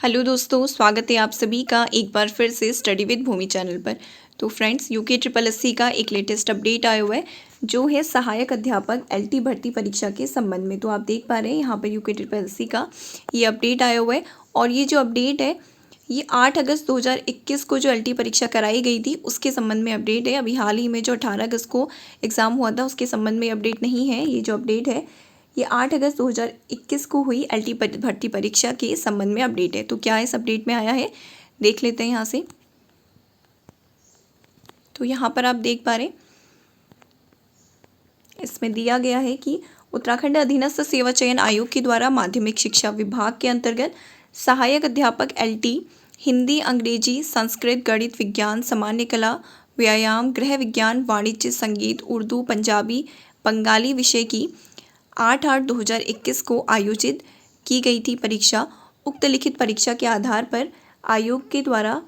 Hello दोस्तों, स्वागत है आप सभी का एक बार फिर से स्टडी विद भूमि चैनल पर। तो फ्रेंड्स, यूके ट्रिपल एससी का एक लेटेस्ट अपडेट आया हुआ है जो है सहायक अध्यापक एलटी भर्ती परीक्षा के संबंध में। तो आप देख पा रहे हैं यहाँ पर यूके ट्रिपल एससी का ये अपडेट आया हुआ है और ये जो अपडेट है ये 8 अगस्त 2021 को जो एलटी परीक्षा कराई गई थी उसके संबंध में अपडेट है। अभी हाल ही में जो 18 अगस्त को एग्ज़ाम हुआ था उसके संबंध में अपडेट नहीं है। ये जो अपडेट है ये 8 अगस्त 2021 को हुई एलटी भर्ती परीक्षा के संबंध में अपडेट है। तो क्या इस अपडेट में आया है देख लेते हैं यहाँ से। तो यहाँ पर आप देख पा रहे हैं इसमें दिया गया है कि उत्तराखंड अधीनस्थ सेवा चयन आयोग के द्वारा माध्यमिक शिक्षा विभाग के अंतर्गत सहायक अध्यापक एलटी हिंदी, अंग्रेजी, संस्कृत, गणित, विज्ञान, सामान्य कला, व्यायाम, गृह विज्ञान, वाणिज्य, संगीत, उर्दू, पंजाबी, बंगाली विषय की 8/8/2021 को आयोजित की गई थी परीक्षा। उक्त लिखित परीक्षा के आधार पर आयोग के द्वारा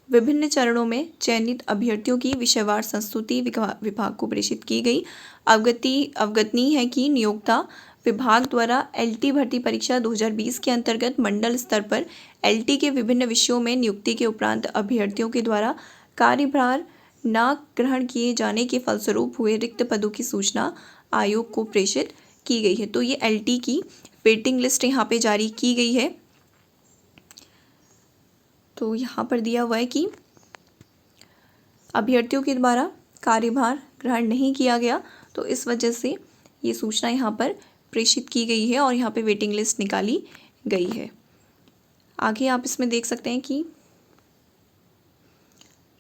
विभिन्न चरणों में चयनित अभ्यर्थियों की विषयवार संस्तुति विभाग को प्रेषित की गई। अवगतनीय है कि नियोक्ता विभाग द्वारा एलटी भर्ती परीक्षा 2020 के अंतर्गत मंडल स्तर पर एलटी के विभिन्न विषयों में नियुक्ति के उपरांत अभ्यर्थियों के द्वारा कार्यभार न ग्रहण किए जाने के फलस्वरूप हुए रिक्त पदों की सूचना आयोग को प्रेषित की गई है। तो ये एलटी की वेटिंग लिस्ट यहाँ पे जारी की गई है। तो यहाँ पर दिया हुआ है कि अभ्यर्थियों के द्वारा कार्यभार ग्रहण नहीं किया गया, तो इस वजह से ये सूचना यहाँ पर प्रेषित की गई है और यहाँ पे वेटिंग लिस्ट निकाली गई है। आगे आप इसमें देख सकते हैं कि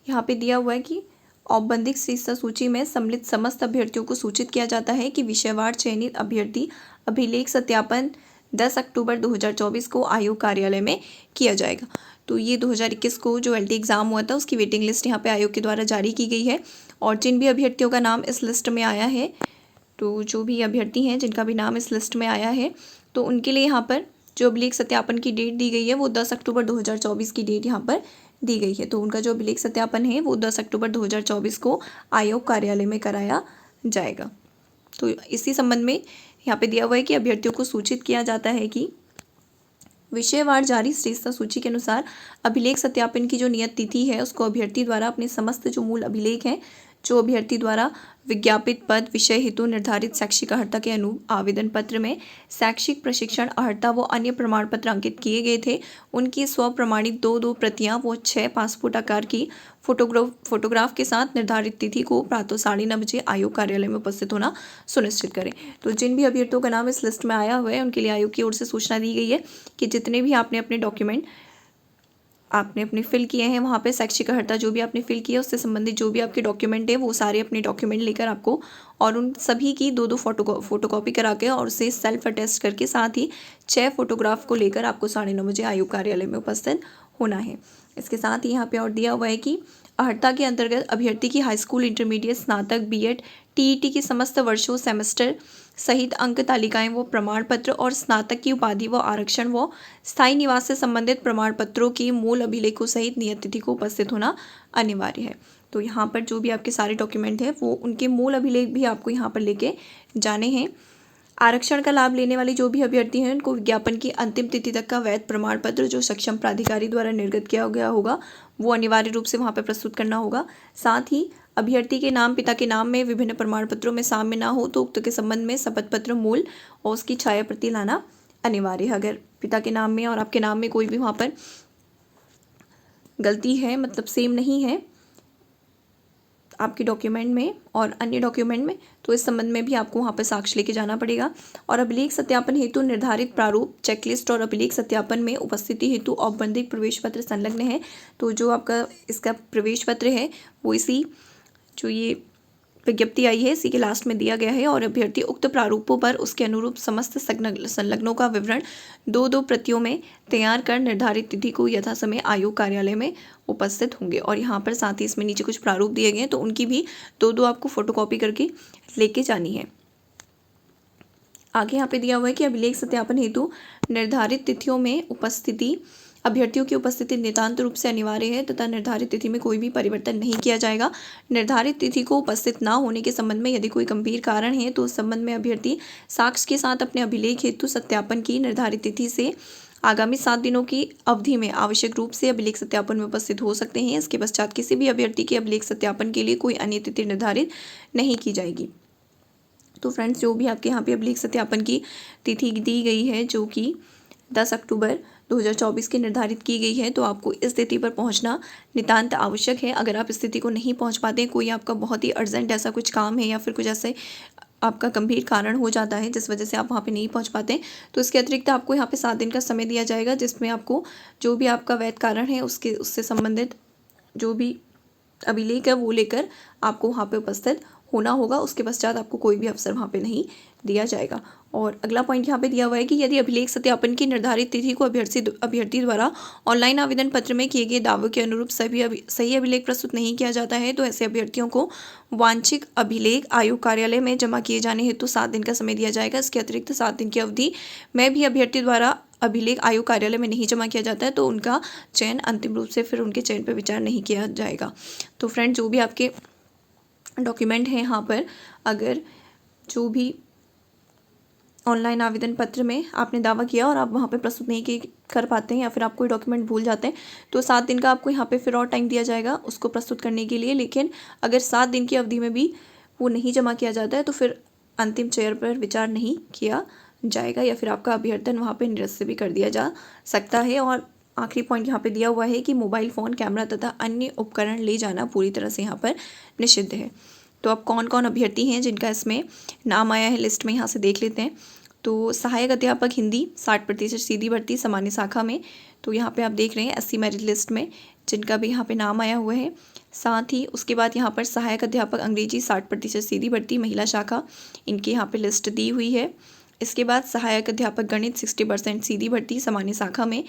यहाँ पे दिया हुआ है कि औपबंधिक शीर्षक सूची में सम्मिलित समस्त अभ्यर्थियों को सूचित किया जाता है कि विषयवार चयनित अभ्यर्थी अभिलेख सत्यापन 10 अक्टूबर 2024 को आयोग कार्यालय में किया जाएगा। तो ये 2021 को जो एलटी एग्ज़ाम हुआ था उसकी वेटिंग लिस्ट यहाँ पे आयोग के द्वारा जारी की गई है और जिन भी अभ्यर्थियों का नाम इस लिस्ट में आया है, तो जो भी अभ्यर्थी हैं जिनका भी नाम इस लिस्ट में आया है तो उनके लिए यहाँ पर जो अभिलेख सत्यापन की डेट दी गई है वो 10 अक्टूबर 2024 की डेट यहाँ पर दी गई है। तो उनका जो अभिलेख सत्यापन है वो 10 अक्टूबर 2024 को आयोग कार्यालय में कराया जाएगा। तो इसी संबंध में यहाँ पे दिया हुआ है कि अभ्यर्थियों को सूचित किया जाता है कि विषयवार जारी श्रेष्ठता सूची के अनुसार अभिलेख सत्यापन की जो नियत तिथि है उसको अभ्यर्थी द्वारा अपने समस्त जो मूल अभिलेख हैं जो अभ्यर्थी द्वारा विज्ञापित पद विषय हेतु निर्धारित शैक्षिक अर्हता के अनुरूप आवेदन पत्र में शैक्षिक प्रशिक्षण अर्हता व अन्य प्रमाण पत्र अंकित किए गए थे उनकी स्व प्रमाणित 2 प्रतियां व 6 पासपोर्ट आकार की फोटोग्राफ के साथ निर्धारित तिथि को प्रातः 9:30 बजे आयोग कार्यालय में उपस्थित होना सुनिश्चित करें। तो जिन भी अभ्यर्थियों का नाम इस लिस्ट में आया हुआ है उनके लिए आयोग की ओर से सूचना दी गई है कि जितने भी आपने अपने डॉक्यूमेंट अपने फिल किए हैं वहाँ पे शैक्षिक अर्हता जो भी आपने फिल किया उससे संबंधित जो भी आपके डॉक्यूमेंट है वो सारे अपने डॉक्यूमेंट लेकर आपको और उन सभी की 2 फोटोकॉपी करा के और उसे सेल्फ अटेस्ट करके साथ ही 6 फोटोग्राफ को लेकर आपको 9:30 बजे आयोग कार्यालय में उपस्थित होना है। इसके साथ ही यहाँ पे और दिया हुआ है कि अर्हता के अंतर्गत अभ्यर्थी की हाई स्कूल, इंटरमीडिएट, स्नातक, बीएड, टीईटी की समस्त वर्षों सेमेस्टर सहित अंक तालिकाएं व प्रमाण पत्र और स्नातक की उपाधि व आरक्षण व स्थायी निवास से संबंधित प्रमाण पत्रों की मूल अभिलेखों सहित नियत तिथि को उपस्थित होना अनिवार्य है। तो यहाँ पर जो भी आपके सारे डॉक्यूमेंट हैं वो उनके मूल अभिलेख भी आपको यहाँ पर लेके जाने हैं। आरक्षण का लाभ लेने वाले जो भी अभ्यर्थी हैं उनको विज्ञापन की अंतिम तिथि तक का वैध प्रमाण पत्र जो सक्षम प्राधिकारी द्वारा निर्गत किया गया होगा वो अनिवार्य रूप से वहाँ पर प्रस्तुत करना होगा। साथ ही अभ्यर्थी के नाम पिता के नाम में विभिन्न प्रमाण पत्रों में साम्य ना हो तो उक्त के संबंध में शपथ पत्र मूल और उसकी छाया प्रति लाना अनिवार्य है। अगर पिता के नाम में और आपके नाम में कोई भी वहाँ पर गलती है, मतलब सेम नहीं है आपके डॉक्यूमेंट में और अन्य डॉक्यूमेंट में, तो इस संबंध में भी आपको वहाँ पर साक्ष्य लेके जाना पड़ेगा। और अभिलेख सत्यापन हेतु निर्धारित प्रारूप चेकलिस्ट और अभिलेख सत्यापन में उपस्थिति हेतु औपबंधिक प्रवेश पत्र संलग्न है। तो जो आपका इसका प्रवेश पत्र है वो इसी जो ये विज्ञप्ति आई है इसी के लास्ट में दिया गया है और अभ्यर्थी उक्त प्रारूपों पर उसके अनुरूप समस्त संलग्नों का विवरण 2 प्रतियों में तैयार कर निर्धारित तिथि को यथासमय आयोग कार्यालय में उपस्थित होंगे। और यहाँ पर साथ ही इसमें नीचे कुछ प्रारूप दिए गए हैं तो उनकी भी 2 आपको फोटोकॉपी करके लेके जानी है। आगे यहाँ पे दिया हुआ है कि अभिलेख सत्यापन हेतु निर्धारित तिथियों में उपस्थिति अभ्यर्थियों की उपस्थिति नितांत रूप से अनिवार्य है तथा निर्धारित तिथि में कोई भी परिवर्तन नहीं किया जाएगा। निर्धारित तिथि को उपस्थित न होने के संबंध में यदि कोई गंभीर कारण है तो उस संबंध में अभ्यर्थी साक्ष्य के साथ अपने अभिलेख हेतु सत्यापन की निर्धारित तिथि से आगामी 7 दिनों की अवधि में आवश्यक रूप से अभिलेख सत्यापन में उपस्थित हो सकते हैं। इसके पश्चात किसी भी अभ्यर्थी के अभिलेख सत्यापन के लिए कोई अन्य तिथि निर्धारित नहीं की जाएगी। तो फ्रेंड्स, जो भी आपके यहाँ पे अभिलेख सत्यापन की तिथि दी गई है जो कि 10 अक्टूबर 2024 की निर्धारित की गई है, तो आपको इस तिथि पर पहुंचना नितांत आवश्यक है। अगर आप इस तिथि को नहीं पहुंच पाते, कोई आपका बहुत ही अर्जेंट ऐसा कुछ काम है या फिर कुछ ऐसे आपका गंभीर कारण हो जाता है जिस वजह से आप वहाँ पे नहीं पहुँच पाते, तो इसके अतिरिक्त आपको यहाँ पे 7 दिन का समय दिया जाएगा, जिसमें आपको जो भी आपका वैध कारण है उससे संबंधित जो भी अभिलेख है वो लेकर आपको वहाँ पे उपस्थित होना होगा। उसके पश्चात आपको कोई भी अवसर वहाँ पे नहीं दिया जाएगा। और अगला पॉइंट यहाँ पे दिया हुआ है कि यदि अभिलेख सत्यापन की निर्धारित तिथि को अभ्यर्थी द्वारा ऑनलाइन आवेदन पत्र में किए गए दावों के अनुरूप सही अभिलेख प्रस्तुत नहीं किया जाता है, तो ऐसे अभ्यर्थियों को वांछित अभिलेख आयोग कार्यालय में जमा किए जाने हेतु 7 दिन का समय दिया जाएगा। इसके अतिरिक्त 7 दिन की अवधि में भी अभ्यर्थी द्वारा अभिलेख आयोग कार्यालय में नहीं जमा किया जाता है, तो उनका चयन अंतिम रूप से फिर उनके चयन पर विचार नहीं किया जाएगा। तो फ्रेंड, जो भी आपके डॉक्यूमेंट हैं यहाँ पर, अगर जो भी ऑनलाइन आवेदन पत्र में आपने दावा किया और आप वहाँ पे प्रस्तुत नहीं कर पाते हैं या फिर आप कोई डॉक्यूमेंट भूल जाते हैं, तो 7 दिन का आपको यहाँ पे फिर और टाइम दिया जाएगा उसको प्रस्तुत करने के लिए। लेकिन अगर 7 दिन की अवधि में भी वो नहीं जमा किया जाता है, तो फिर अंतिम चयन पर विचार नहीं किया जाएगा या फिर आपका अभ्यर्थन वहाँ पर निरस्त भी कर दिया जा सकता है। और आखिरी पॉइंट यहाँ पे दिया हुआ है कि मोबाइल फ़ोन, कैमरा तथा अन्य उपकरण ले जाना पूरी तरह से यहाँ पर निषिद्ध है। तो अब कौन कौन अभ्यर्थी हैं जिनका इसमें नाम आया है लिस्ट में, यहाँ से देख लेते हैं। तो सहायक अध्यापक हिंदी 60% सीधी भर्ती सामान्य शाखा में, तो यहाँ पे आप देख रहे हैं 80 मेरिट लिस्ट में जिनका भी यहाँ पे नाम आया हुआ है। साथ ही उसके बाद यहाँ पर सहायक अध्यापक अंग्रेजी 60% सीधी भर्ती महिला शाखा, इनकी यहाँ पे लिस्ट दी हुई है। इसके बाद सहायक अध्यापक गणित 60% सीधी भर्ती सामान्य शाखा में,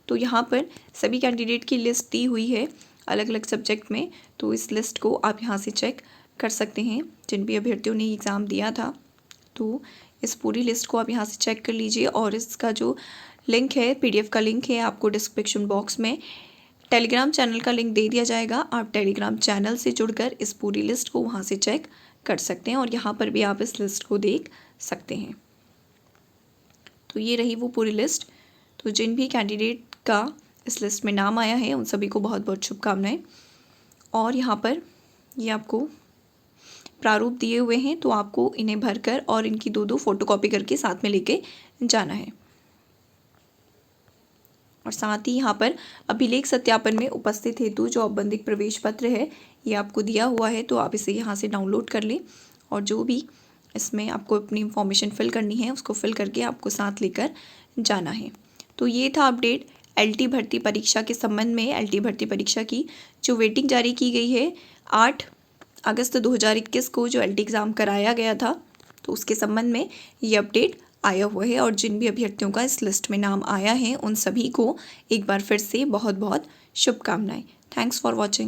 तो यहाँ पर सभी कैंडिडेट की लिस्ट दी हुई है अलग अलग सब्जेक्ट में। तो इस लिस्ट को आप यहाँ से चेक कर सकते हैं जिन भी अभ्यर्थियों ने एग्ज़ाम दिया था। तो इस पूरी लिस्ट को आप यहाँ से चेक कर लीजिए। और इसका जो लिंक है, PDF का लिंक है, आपको डिस्क्रिप्शन बॉक्स में टेलीग्राम चैनल का लिंक दे दिया जाएगा। आप टेलीग्राम चैनल से जुड़कर इस पूरी लिस्ट को वहाँ से चेक कर सकते हैं और यहाँ पर भी आप इस लिस्ट को देख सकते हैं। तो ये रही वो पूरी लिस्ट। तो जिन भी कैंडिडेट का इस लिस्ट में नाम आया है उन सभी को बहुत बहुत शुभकामनाएं। और यहाँ पर ये आपको प्रारूप दिए हुए हैं, तो आपको इन्हें भरकर और इनकी 2-2 फोटोकॉपी करके साथ में लेके जाना है। और साथ ही यहाँ पर अभिलेख सत्यापन में उपस्थित हेतु जो औपबंधिक प्रवेश पत्र है ये आपको दिया हुआ है, तो आप इसे यहाँ से डाउनलोड कर लें और जो भी इसमें आपको अपनी इंफॉर्मेशन फिल करनी है उसको फिल करके आपको साथ लेकर जाना है। तो ये था अपडेट LT भर्ती परीक्षा के संबंध में। LT भर्ती परीक्षा की जो वेटिंग जारी की गई है 8 अगस्त 2021 को जो LT एग्ज़ाम कराया गया था, तो उसके संबंध में ये अपडेट आया हुआ है। और जिन भी अभ्यर्थियों का इस लिस्ट में नाम आया है उन सभी को एक बार फिर से बहुत बहुत शुभकामनाएं। Thanks for watching.